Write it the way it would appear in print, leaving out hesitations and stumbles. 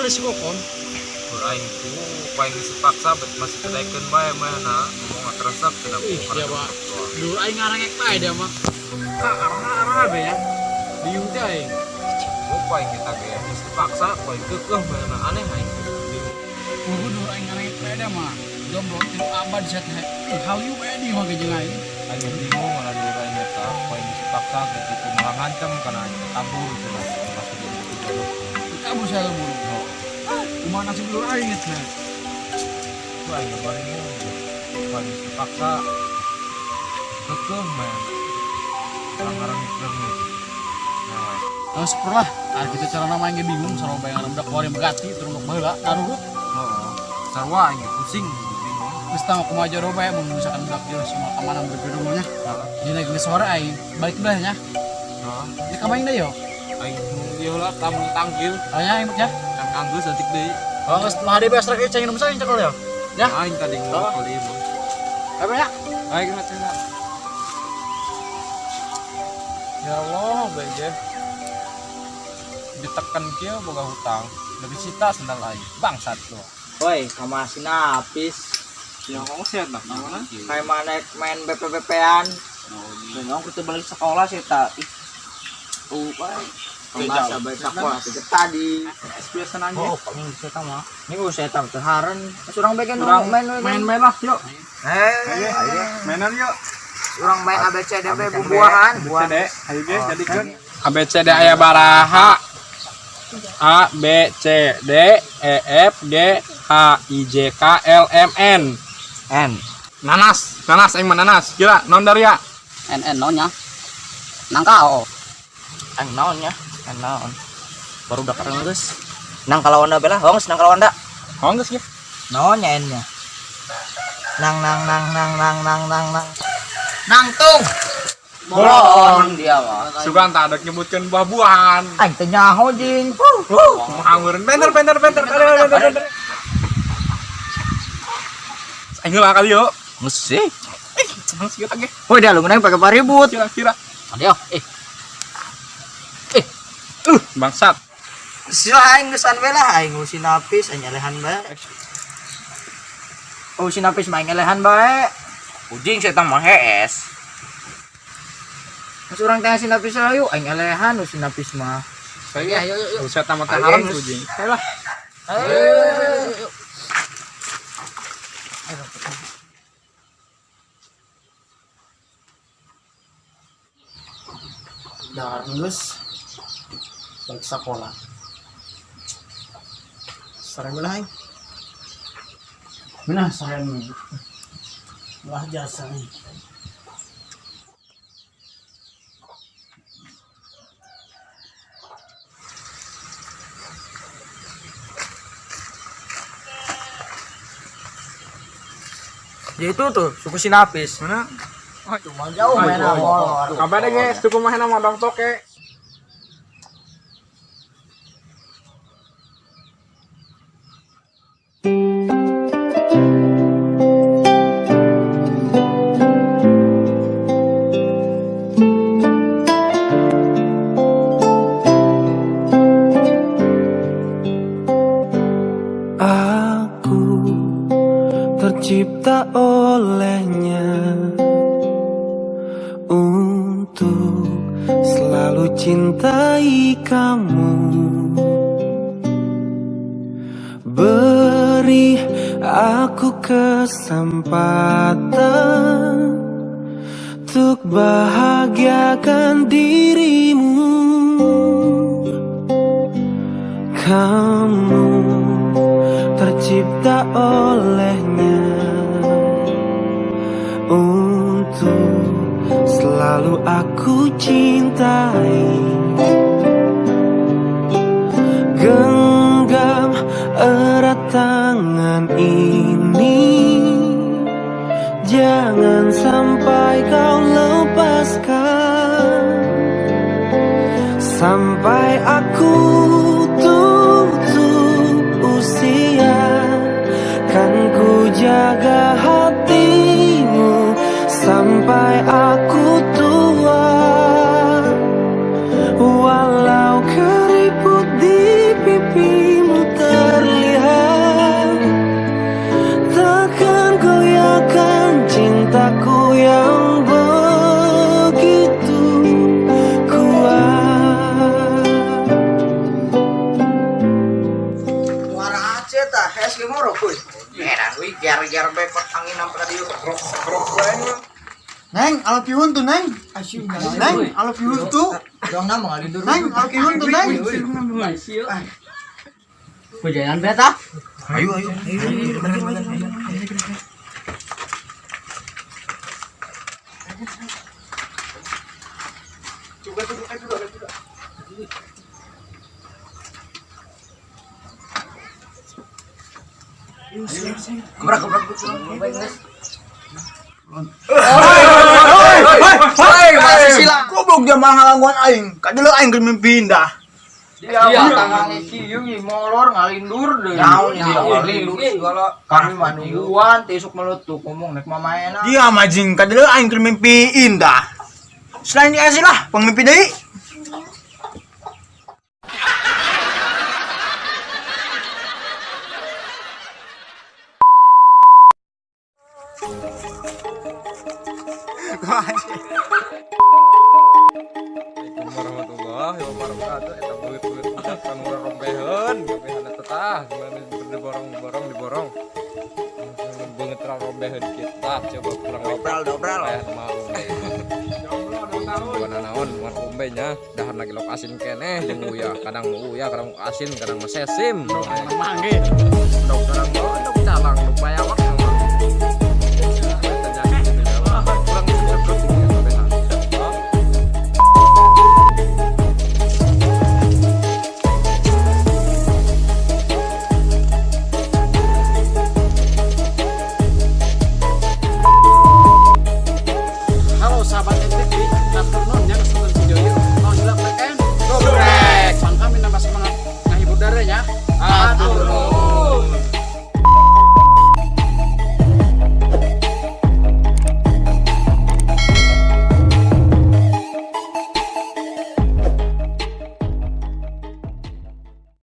resiko kon. Aing ku paling sepaksa bet masih kedaikan bae mah na ngomong keresep kenapa Iya pak. Dulu aing ngarangek bae dia mah. Kak arah be ya. Bingung teh aing. Gua paling kita kayak sepaksa paling kekeh mana aneh aing. Dulu aing ngarangek bae dia mah. Jomblo tilu abad set he. How you bae di mah gejeng aing. Aing bingung mana dulu aing eta paling sepaksa gitu malah ngancam karena aing kabur gitu lah. Masih jadi Kabur saya buru. Kumaha nasib dulu aing eta. Wah, ini paling terpaksa kekeh man. Sekarang itu nih. Nah, seperlah. Ah kita cara namanya bingung sarua bayangan udah keluar begati terus baheula naruh. Oh, sarua ini pusing bingung. Geus tah kumaha jero bae mun misalkan budak dia semua ka mana berbeda-bedanya. Dina geus sore aing balik bae nya. Heeh. Di ka main deui yo. Aing ieu lah tamu tanggil. Aya aing ya. Kang Anggus antik deui. Oh, geus mah hade beas rek cai minum saya cekol ya. Ya. Aing tadi ngomong ieu. Apa ya? Aing mah cenah. Ya Allah, beje. Ditekan kieu boga hutang. Lebih sita sendal aing. Bangsat lo. Woi, kamasih napis. Yang ngomong sih enak namanya. Kayak mana main BP-BP-an. Memang kita balik sekolah sih tak. Woi. Masa baik sekolah itu tadi. Biasa nanya. Oh, paling bisa tahu mah. Ini gue saya tahu terharan. Surang bagian Surang main lah, yuk. Ayo. Mainan yuk. Surang main ABCD buah-buahan. ABCD, ayo guys jadikan. ABCD aya baraha. A B C D E F G H I J K L M N. N. Nanas aing mah nanas. Kira non dari ya. N nonya. Nangka oh. Ang naonnya. Naon. Baru udah kareng geus. Nang kalawanda bela, hongs nang kalawanda. Honges ge. Naonnya N-nya. Nang. Nangtung. Bolon dia mah. Sugan tak ada nyebutkeun buah-buahan. Aing teh nyaho jing. Mangeureun bener. Aing lah kali yo. Geus sih. Geus kieu teh. Woi dah lu menang pakai paribut. Kira-kira. Adio, Bangsat. sila aing geusan we lah aing usin napis aing elehan bae. Usin napis mah aing elehan bae. Ujing setang mah hees. Mas urang teh sinapis ayo aing elehan usin napis mah. Saya yuk. Buset tamat haram tuh jing. Ayo lah. Ayo. Dah geus balik sekolah. Sareng belah aing. Belah sareng. Belah jasa nih. Ya itu tuh suku sinapis. Mana? Cuma jauh main molor. Apa deh guys, cukup main sama Bang Toke. Aku tercipta olehnya untuk selalu cintai kamu. Beri aku kesempatan untuk bahagiakan dirimu. Kamu tercipta olehnya untuk selalu aku cintai. Genggam erat tangan ini, jangan sampai kau lepaskan. Sampai aku tutup usia, kan ku jaga hatimu sampai aku tua. Walau keriput di pipimu Neng, I love you tuh, Neng. Neng, I love you tuh. Dong nama ngalindur. Neng, I love you tuh, Neng. Pujayan beta. Ayo. Gebrak. Masih silang. Goblok jamaah ngangguan aing. Kadang aing keur mimpi indah. Iya, tangannya cium molor ngalindur deh. Naon Iya, dia? ngalindur segala. Kami manungguan tisuk meletup ngomong nek mamaena. Dia majing kadang aing keur mimpi indah. Selain dikasih lah pengmimpi deui. Assalamualaikum warahmatullahi wabarakatuh. Eta beut-beut budak kanura rombeheun tetah diborong. Beungeut rombeheun kita coba kurang Dobral. Bukan naon muat umbe nya dahan lagi lokasin keneh jeung uyah kadang uyah kadang asin kadang mesesim. Dog kadang calang lupa ya